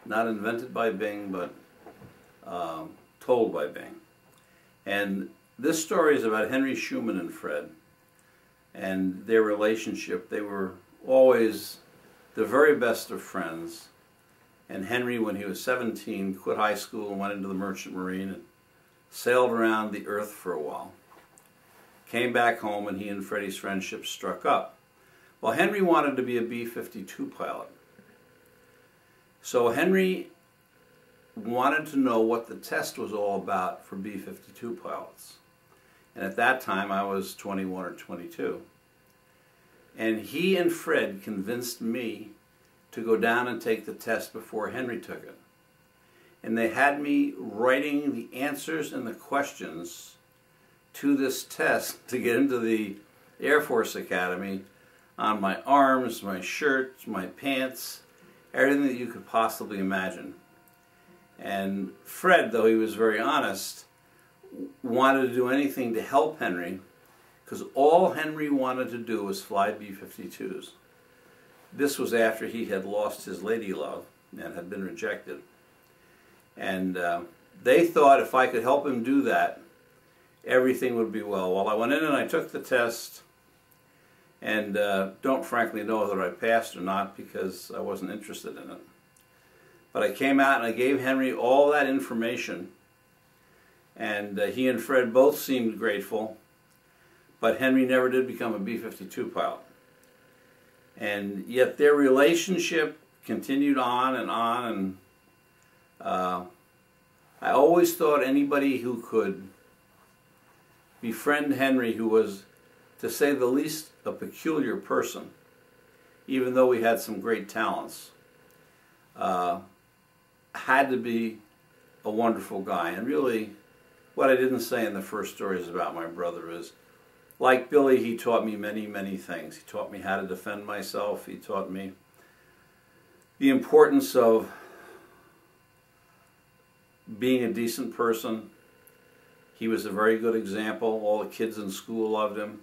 not invented by Bing, but told by Bing. And this story is about Henry Schumann and Fred and their relationship. They were always the very best of friends. And Henry, when he was 17, quit high school and went into the Merchant Marine and sailed around the earth for a while. Came back home, and he and Freddie's friendship struck up. Well, Henry wanted to be a B-52 pilot. So Henry wanted to know what the test was all about for B-52 pilots. And at that time, I was 21 or 22. And he and Fred convinced me to go down and take the test before Henry took it. And they had me writing the answers and the questions to this test to get into the Air Force Academy on my arms, my shirts, my pants, everything that you could possibly imagine. And Fred, though he was very honest, wanted to do anything to help Henry, because all Henry wanted to do was fly B-52s. This was after he had lost his lady love and had been rejected. And they thought if I could help him do that, everything would be well. Well, I went in and I took the test, and don't frankly know whether I passed or not because I wasn't interested in it. But I came out and I gave Henry all that information, and he and Fred both seemed grateful, but Henry never did become a B-52 pilot. And yet their relationship continued on, and I always thought anybody who could befriend Henry, who was, to say the least, a peculiar person, even though he had some great talents, had to be a wonderful guy. And really, what I didn't say in the first stories about my brother is, like Billy, he taught me many, many things. He taught me how to defend myself. He taught me the importance of being a decent person. He was a very good example. All the kids in school loved him.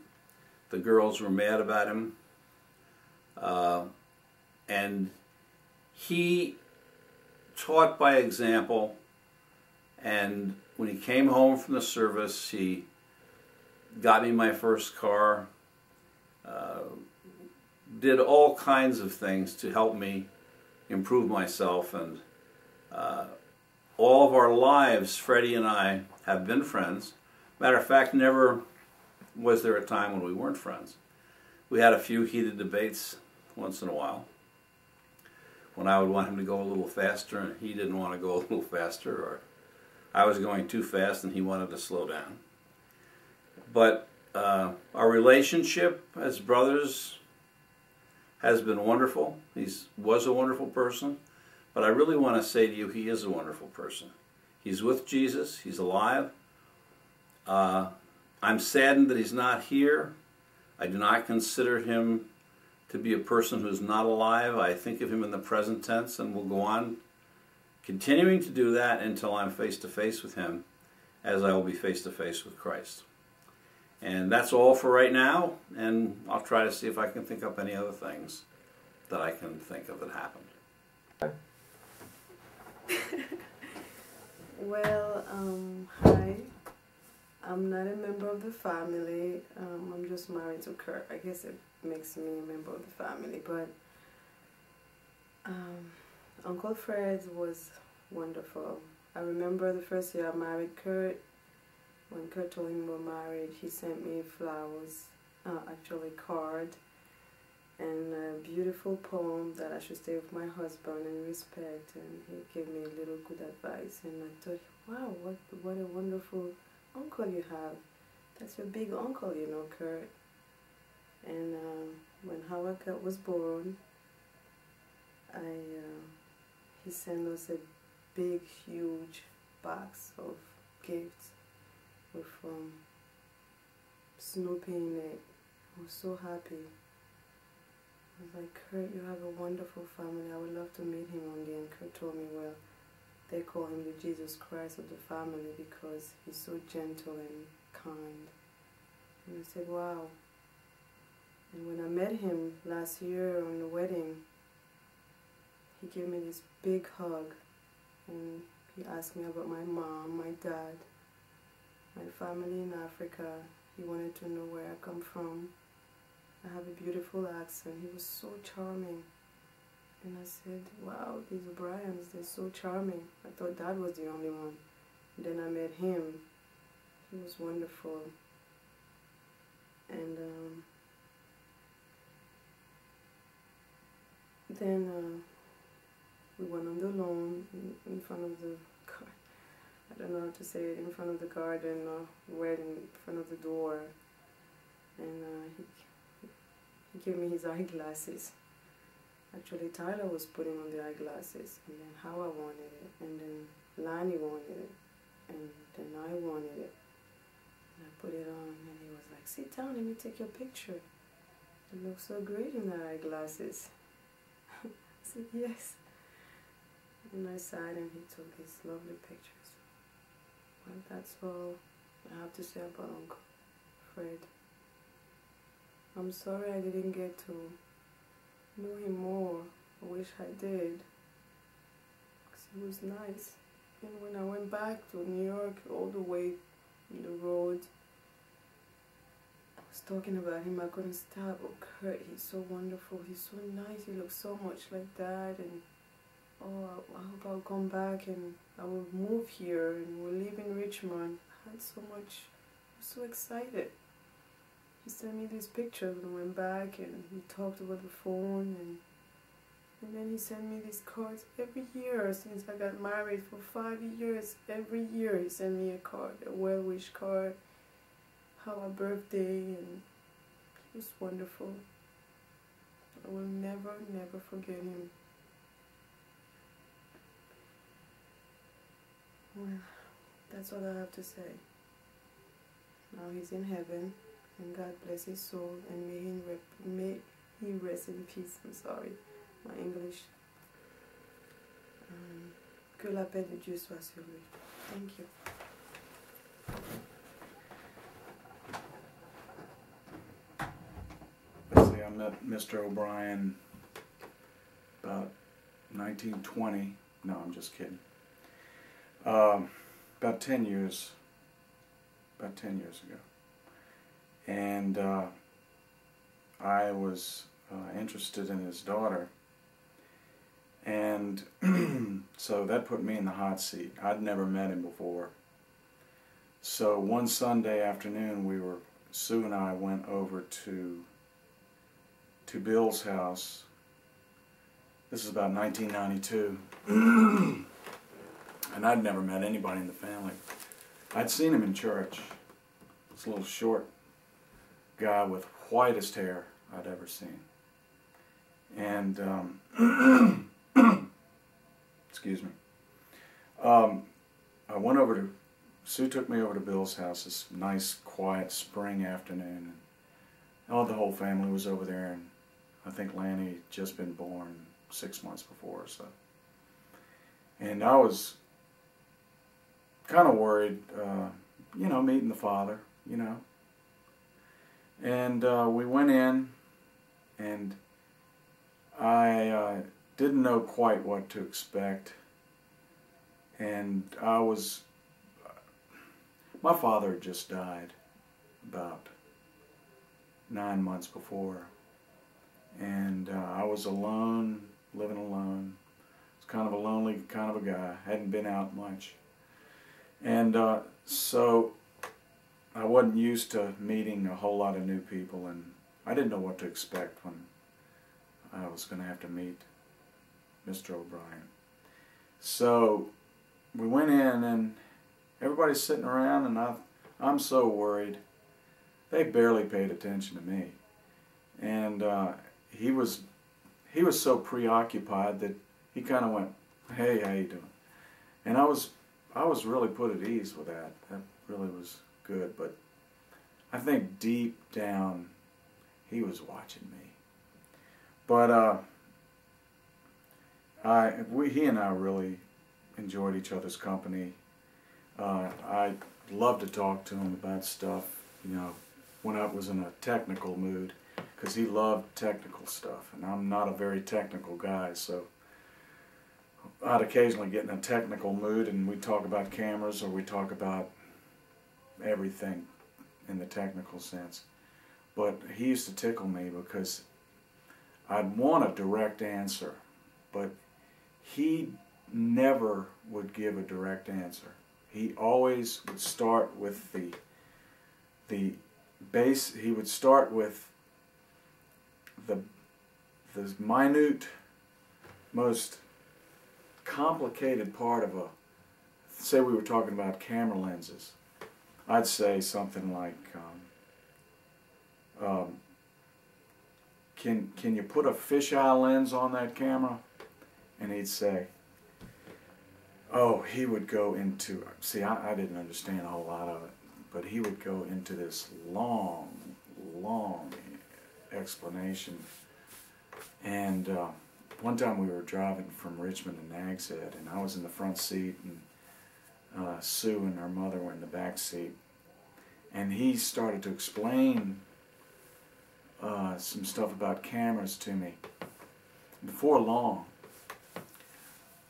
The girls were mad about him. And he taught by example. And when he came home from the service, he got me my first car, did all kinds of things to help me improve myself. And all of our lives, Freddie and I have been friends. Matter of fact, never was there a time when we weren't friends. We had a few heated debates once in a while, when I would want him to go a little faster and he didn't want to go a little faster, or I was going too fast and he wanted to slow down. But our relationship as brothers has been wonderful. He was a wonderful person, but I really want to say to you, he is a wonderful person. He's with Jesus. He's alive. I'm saddened that he's not here. I do not consider him to be a person who's not alive. I think of him in the present tense, and will go on continuing to do that until I'm face to face with him, as I will be face to face with Christ. And that's all for right now, and I'll try to see if I can think up any other things that I can think of that happened. Well, hi. I'm not a member of the family. I'm just married to Kurt. I guess it makes me a member of the family. But Uncle Fred was wonderful. I remember the first year I married Kurt. When Kurt told him we were married, he sent me flowers, actually a card, and a beautiful poem that I should stay with my husband and respect. And he gave me a little good advice. And I thought, wow, what a wonderful uncle you have. That's your big uncle, you know, Kurt. And when Howard Kurt was born, he sent us a big, huge box of gifts with Snoopy in it. I was so happy. I was like, Kurt, you have a wonderful family. I would love to meet him one day. And Kurt told me, well, they call him the Jesus Christ of the family because he's so gentle and kind. And I said, wow. And when I met him last year on the wedding, he gave me this big hug, and he asked me about my mom, my dad, my family in Africa. He wanted to know where I come from. I have a beautiful accent. He was so charming. And I said, wow, these O'Briens, they're so charming. I thought Dad was the only one. And then I met him. He was wonderful. And then we went on the lawn in front of the car. I don't know how to say it, in front of the garden, right in front of the door. And he gave me his eyeglasses. Actually, Tyler was putting on the eyeglasses, and then Hawa wanted it, and then Lani wanted it, and then I wanted it. And I put it on, and he was like, sit down, let me take your picture. You look so great in the eyeglasses. I said, yes. And I sat and he took these lovely pictures. Well, that's all I have to say about Uncle Fred. I'm sorry I didn't get to know him more. I wish I did, because he was nice. And when I went back to New York, all the way on the road, I was talking about him. I couldn't stop. Oh, Kurt, he's so wonderful. He's so nice. He looks so much like Dad. And oh, I hope I'll come back and I will move here and we'll live in Richmond. I had so much. I was so excited. He sent me these pictures when I went back, and we talked over the phone, and then he sent me these cards every year since I got married for 5 years. Every year he sent me a card, a well-wish card, how our birthday, and it was wonderful. I will never, never forget him. Well, that's all I have to say. Now he's in heaven. And God bless his soul, and may he rest in peace. I'm sorry, my English. Que la paix de Dieu soit sur lui. Thank you. Let's see, I met Mr. O'Brien about 1920. No, I'm just kidding. About 10 years ago. And I was interested in his daughter, and so that put me in the hot seat. I'd never met him before. So one Sunday afternoon, Sue and I went over to Bill's house. This is about 1992, and I'd never met anybody in the family. I'd seen him in church. This little short guy with whitest hair I'd ever seen. And, excuse me. Sue took me over to Bill's house this nice, quiet spring afternoon. And the whole family was over there, and I think Lanny had just been born 6 months before or so. And I was kind of worried, meeting the father, And we went in, and I didn't know quite what to expect. And my father had just died about 9 months before. And I was alone, living alone. I was kind of a lonely kind of a guy, hadn't been out much. And so I wasn't used to meeting a whole lot of new people, and I didn't know what to expect when I was going to have to meet Mr. O'Brien. So we went in, and everybody's sitting around, and I'm so worried. They barely paid attention to me. And he was so preoccupied that he kind of went, "Hey, how you doing?" And I was really put at ease with that. That really was good, but I think deep down he was watching me. But he and I really enjoyed each other's company. I loved to talk to him about stuff, when I was in a technical mood, because he loved technical stuff, and I'm not a very technical guy, so I'd occasionally get in a technical mood and we'd talk about cameras or we'd talk about everything in the technical sense. But he used to tickle me because I'd want a direct answer, but he never would give a direct answer. He always would start with the base. He would start with the minute, most complicated part of a, say we were talking about camera lenses. I'd say something like, can you put a fisheye lens on that camera? And he'd say, oh, he would go into, see, I didn't understand a whole lot of it, but he would go into this long, long explanation. And one time we were driving from Richmond to Nags Head, and I was in the front seat, and Sue and her mother were in the back seat. And he started to explain some stuff about cameras to me. Before long,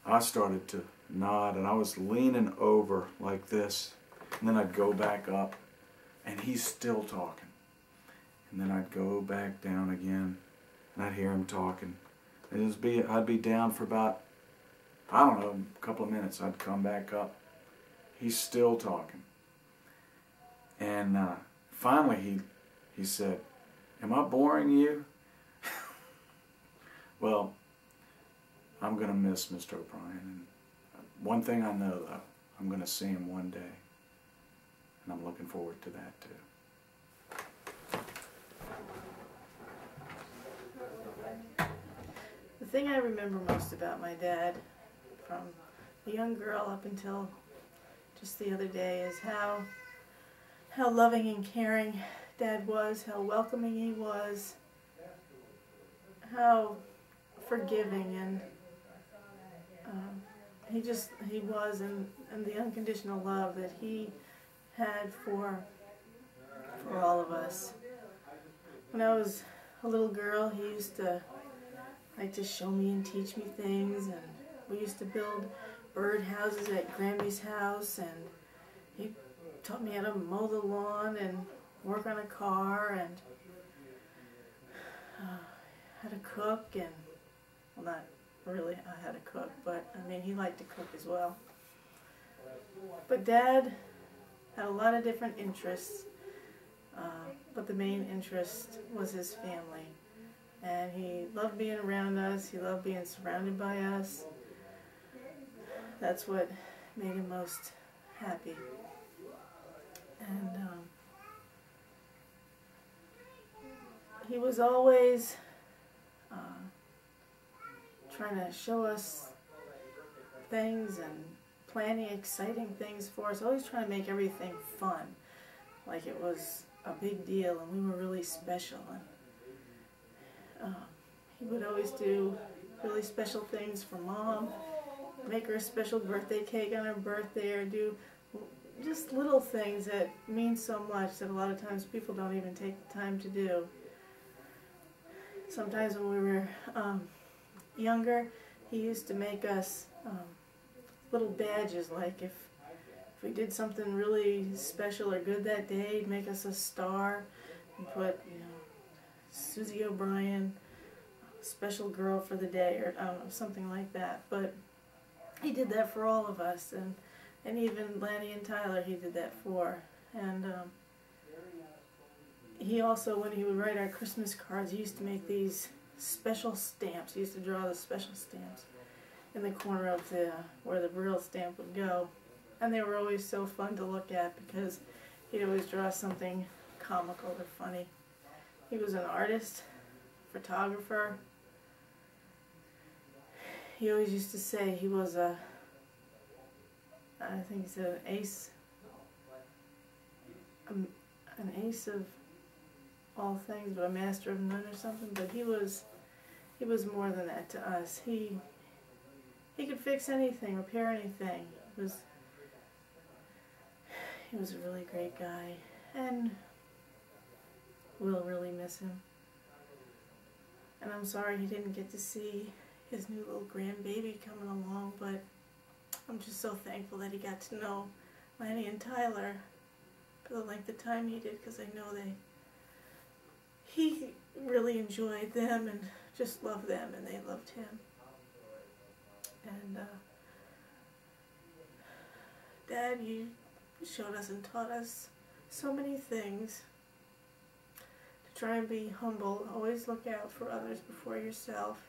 I started to nod, and I was leaning over like this, and then I'd go back up, and he's still talking. And then I'd go back down again, and I'd hear him talking. And I'd be down for about, I don't know, a couple of minutes. I'd come back up. He's still talking. And finally he said, am I boring you? Well, I'm going to miss Mr. O'Brien. And one thing I know, though, I'm going to see him one day. And I'm looking forward to that, too. The thing I remember most about my dad, from a young girl up until just the other day, is how loving and caring Dad was, how welcoming he was, how forgiving, and he was, and the unconditional love that he had for all of us. When I was a little girl, he used to like to show me and teach me things, and we used to build bird houses at Grammy's house, and he taught me how to mow the lawn and work on a car, and how to cook, and, well, not really how to cook, but I mean, he liked to cook as well. But Dad had a lot of different interests, but the main interest was his family. And he loved being around us, he loved being surrounded by us. That's what made him most happy. And he was always trying to show us things and planning exciting things for us, always trying to make everything fun, like it was a big deal and we were really special. And he would always do really special things for Mom, make her a special birthday cake on her birthday, or do just little things that mean so much that a lot of times people don't even take the time to do. Sometimes when we were younger, he used to make us little badges, like if we did something really special or good that day, he'd make us a star and put, you know, Susie O'Brien, special girl for the day, or I don't know, something like that. But he did that for all of us, and even Lanny and Tyler he did that for. And he also, when he would write our Christmas cards, he used to make these special stamps. He used to draw the special stamps in the corner of where the real stamp would go. And they were always so fun to look at because he'd always draw something comical or funny. He was an artist, photographer. He always used to say he was I think he said an ace of all things, but a master of none or something. But he was more than that to us. He could fix anything, repair anything. He was a really great guy, and we'll really miss him. And I'm sorry he didn't get to see his new little grandbaby coming along, but I'm just so thankful that he got to know Lanny and Tyler for the length of time he did, because I know he really enjoyed them and just loved them, and they loved him. And Dad, you showed us and taught us so many things. To try and be humble, always look out for others before yourself,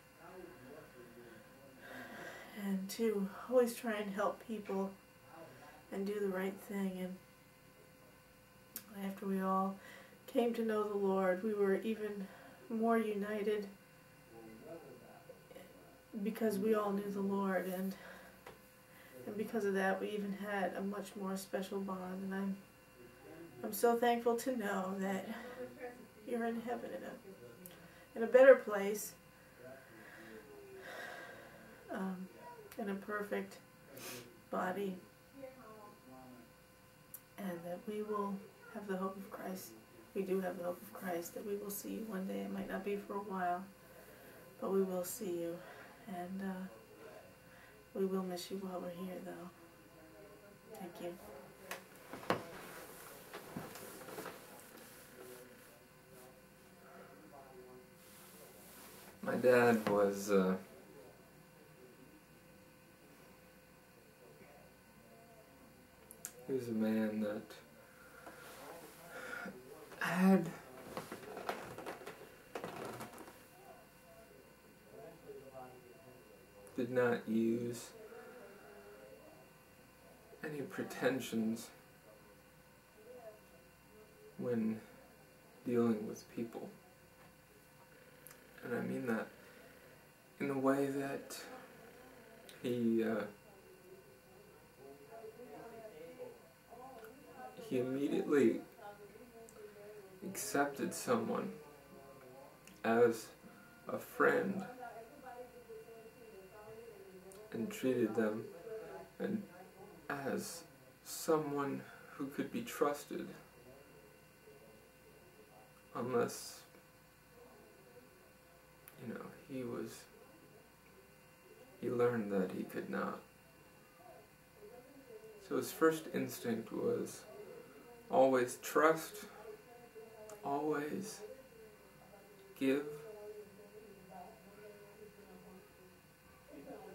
and to always try and help people and do the right thing. And after we all came to know the Lord, we were even more united because we all knew the Lord, and because of that we even had a much more special bond. And I'm so thankful to know that you're in heaven in a better place, in a perfect body, and that we will have the hope of Christ. We do have the hope of Christ, that we will see you one day. It might not be for a while, but we will see you. And we will miss you while we're here, though. Thank you. My dad was he was a man that had did not use any pretensions when dealing with people. And I mean that in the way that he immediately accepted someone as a friend and treated them and as someone who could be trusted, unless he learned that he could not. So his first instinct was always trust, always give,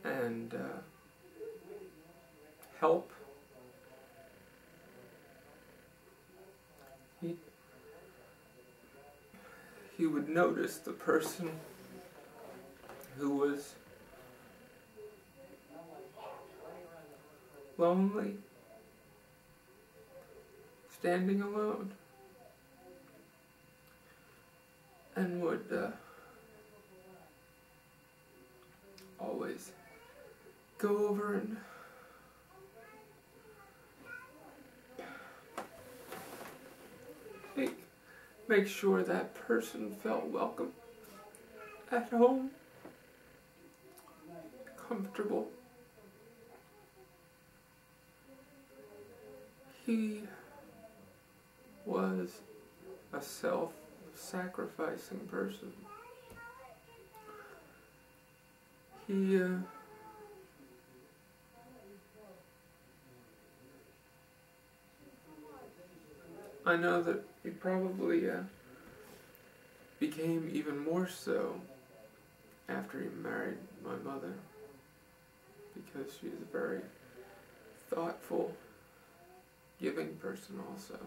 and help. He would notice the person who was lonely, standing alone, and would always go over and make sure that person felt welcome, at home, comfortable. He was a self-sacrificing person. I know that he probably became even more so after he married my mother, because she's a very thoughtful, giving person also.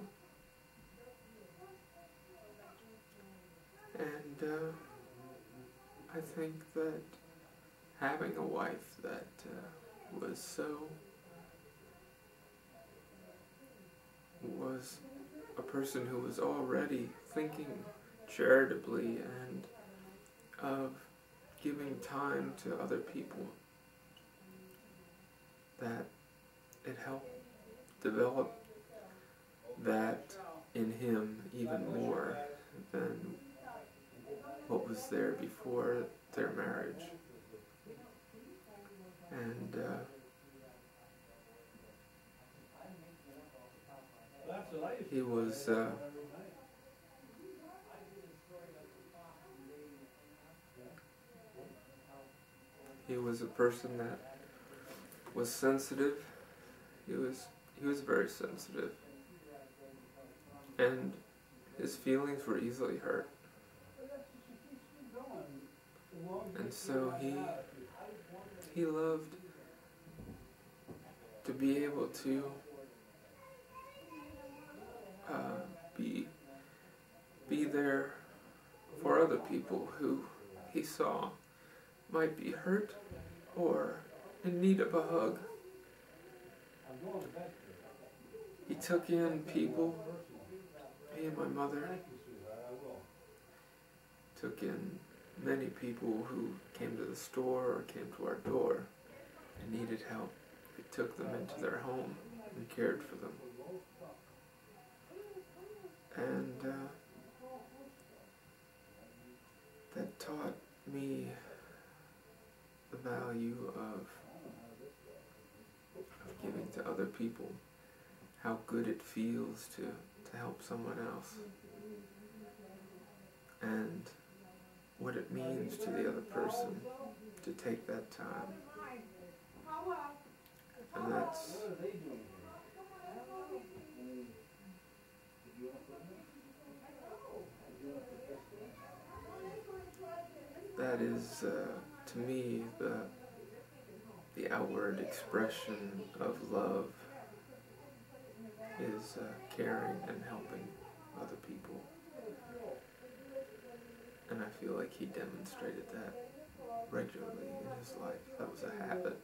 And I think that having a wife that was a person who was already thinking charitably and of giving time to other people, that it helped develop that in him even more than what was there before their marriage. And he was He was a person that was sensitive. He was very sensitive. And his feelings were easily hurt. And so he loved to be able to be there for other people who he saw might be hurt or in need of a hug. He took in people, me and my mother, took in many people who came to the store or came to our door and needed help. He took them into their home and cared for them. And that taught me the value of giving to other people, how good it feels to help someone else, and what it means to the other person to take that time. And that is to me the outward expression of love is caring and helping other people. And I feel like he demonstrated that regularly in his life. That was a habit.